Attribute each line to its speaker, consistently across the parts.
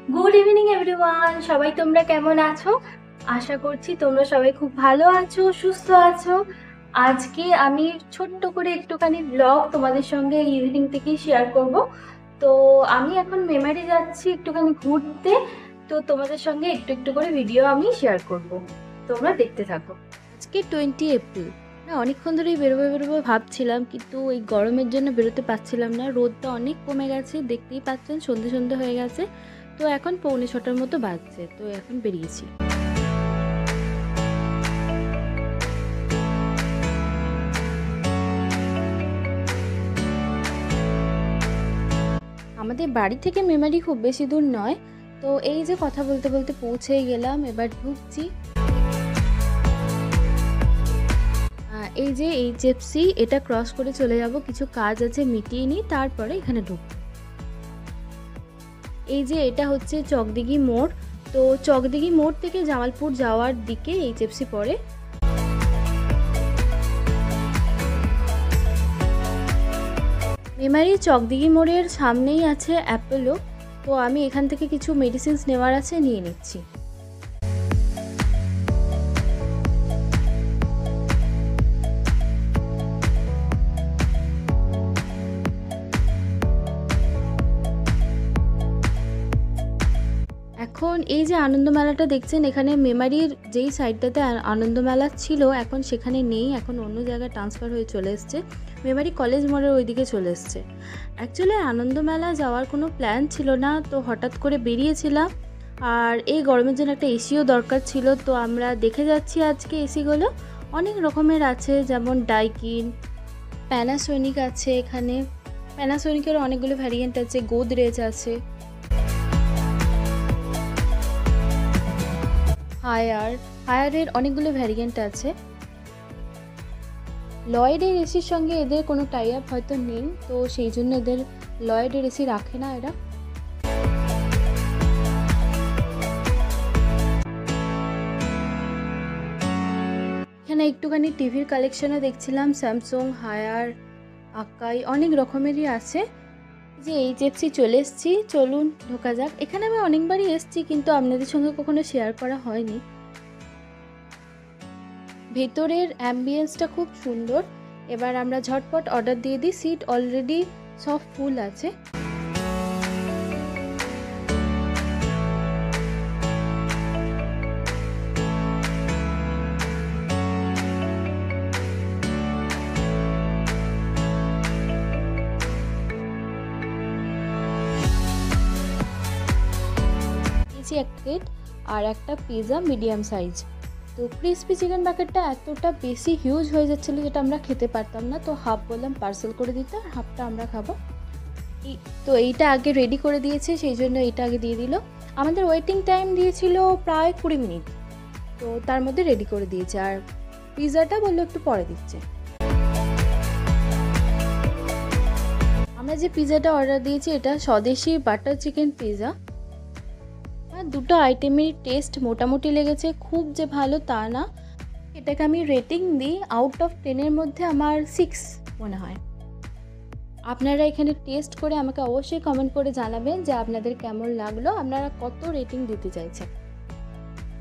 Speaker 1: Good evening everyone, সবাই তোমরা কেমন আছো? আশা করছি তোমরা সবাই খুব ভালো আছো, সুস্থ আছো। আজকে আমি ছোট্ট করে একটুখানি ব্লগ তোমাদের সঙ্গে ইভিনিং থেকেই শেয়ার করব। তো আমি এখন মেমারি যাচ্ছি একটুখানি ঘুরতে। তো তোমাদের সঙ্গে একটু একটু করে ভিডিও আমি শেয়ার করব, তোমরা দেখতে থাকো।
Speaker 2: আজকে 20 এপ্রিল। না, অনেকক্ষণ ধরেই বেরোবো বেরোবো ভাবছিলাম, কিন্তু এই গরমের জন্য বেরোতে পারছিলাম না। রোদটা অনেক কমে গেছে, দেখতেই পাচ্ছেন সন্ধে সন্ধে হয়ে গেছে। তো এখন 6:45 মতো বাজছে, তো এখন বেরিয়েছি। আমাদের বাড়ি থেকে মেমারি খুব বেশি দূর নয়। তো এই যে কথা বলতে বলতে পৌঁছেই গেলাম, এবার ঢুকছি। এই যে এইচএফসি, এটা ক্রস করে চলে যাব, কিছু কাজ আছে মিটিয়ে নিই, তারপরে এখানে ঢুকবো। এই যে এটা হচ্ছে চকদিঘি মোড়। তো চকদিঘি মোড় থেকে জামালপুর যাওয়ার দিকে এইচএফসি পড়ে। মেমারি চকদিঘি মোড়ের সামনেই আছে অ্যাপোলো। তো আমি এখান থেকে কিছু মেডিসিনস নেওয়ার আছে, নিয়ে নিচ্ছি। এখন এই যে আনন্দমেলাটা দেখছেন, এখানে মেমারির যেই সাইডটাতে আনন্দমেলা ছিল এখন সেখানে নেই, এখন অন্য জায়গায় ট্রান্সফার হয়ে চলে এসছে, মেমারি কলেজ মোড়ের ওইদিকে চলে এসছে। অ্যাকচুয়ালি আনন্দমেলা যাওয়ার কোনো প্ল্যান ছিল না, তো হঠাৎ করে বেরিয়েছিলাম। আর এই গরমের জন্য একটা এসিও দরকার ছিল, তো আমরা দেখে যাচ্ছি আজকে এসিগুলো অনেক রকমের আছে, যেমন ডাইকিন, প্যানাসোনিক আছে, এখানে প্যানাসোনিকের অনেকগুলো ভ্যারিয়েন্ট আছে, গোদরেজ আছে, হায়ারের অনেকগুলো ভ্যারিয়েন্ট আছে। লয়েডের এসির সঙ্গে এদের কোনো টাই আপ হয়তো নেই, তো সেই জন্য এদের লয়েডের এসি রাখে না এরা। এখানে একটুখানি টিভির কালেকশনও দেখছিলাম, স্যামসাং, হায়ার, আকাই, অনেক রকমেরই আছে। যে এইচএফসি চলে এসেছি, চলুন ঢোকা যাক। এখানে আমি অনেকবারই এসেছি, কিন্তু আপনাদের সঙ্গে কখনো শেয়ার করা হয়নি। ভেতরের অ্যাম্বিয়েন্সটা খুব সুন্দর। এবার আমরা ঝটপট অর্ডার দিয়ে দিই, সিট অলরেডি সব ফুল আছে। এক প্লেট আর একটা পিৎজা মিডিয়াম সাইজ। তো ক্রিসপি চিকেন বাকেটটা এতটা বেশি হিউজ হয়ে যাচ্ছিলো যেটা আমরা খেতে পারতাম না, তো হাফ বললাম পার্সেল করে দিতে, আর হাফটা আমরা খাবো। তো এইটা আগে রেডি করে দিয়েছে, সেই জন্য এইটা আগে দিয়ে দিল। আমাদের ওয়েটিং টাইম দিয়েছিল প্রায় 20 মিনিট, তো তার মধ্যে রেডি করে দিয়েছে। আর পিৎজাটা বললো একটু পরে দিচ্ছে। আমরা যে পিৎজাটা অর্ডার দিয়েছি এটা স্বদেশি বাটার চিকেন পিৎজা। দুটো আইটেমের টেস্ট মোটামুটি লেগেছে, খুব যে ভালো তা না। এটাকে আমি রেটিং দিই, আউট অফ 10-এর মধ্যে আমার 6 মনে হয়। আপনারা এখানে টেস্ট করে আমাকে অবশ্যই কমেন্ট করে জানাবেন যে আপনাদের কেমন লাগলো, আপনারা কত রেটিং দিতে চাইছেন।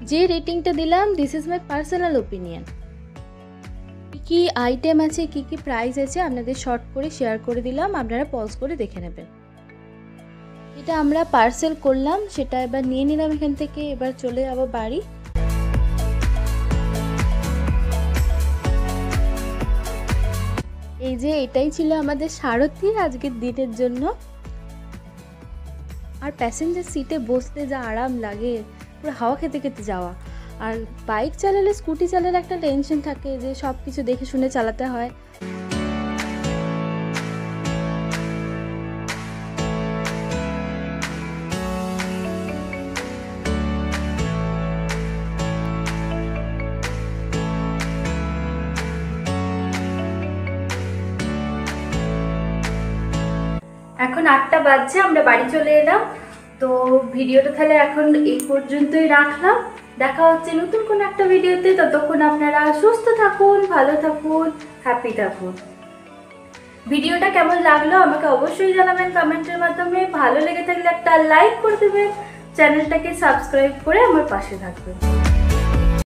Speaker 2: যে রেটিংটা দিলাম, this is my personal opinion. কী কী আইটেম আছে, কী কী প্রাইস আছে আপনাদের শর্ট করে শেয়ার করে দিলাম, আপনারা পজ করে দেখে নেবেন। এটা আমরা পার্সেল করলাম, সেটা এবার নিয়ে নিলাম এখান থেকে, এবার চলে যাব বাড়ি। এই যে এটাই ছিল আমাদের সারথি আজকের দিনের জন্য। আর প্যাসেঞ্জার সিটে বসতে যা আরাম লাগে, পুরো হাওয়া খেতে খেতে যাওয়া। আর বাইক চালালে, স্কুটি চালালে একটা টেনশন থাকে যে সব কিছু দেখে শুনে চালাতে হয়।
Speaker 1: এখন 8টা বাজছে, আমরা বাড়ি চলে এলাম। তো ভিডিওটা তাহলে এখন এই পর্যন্তই রাখলাম। দেখা হচ্ছে নতুন কোনো একটা ভিডিওতে। ততক্ষণ আপনারা সুস্থ থাকুন, ভালো থাকুন, হ্যাপি থাকুন। ভিডিওটা কেমন লাগলো আমাকে অবশ্যই জানাবেন কমেন্টের মাধ্যমে। ভালো লেগে থাকলে একটা লাইক করে দেবেন, চ্যানেলটাকে সাবস্ক্রাইব করে আমার পাশে থাকবেন।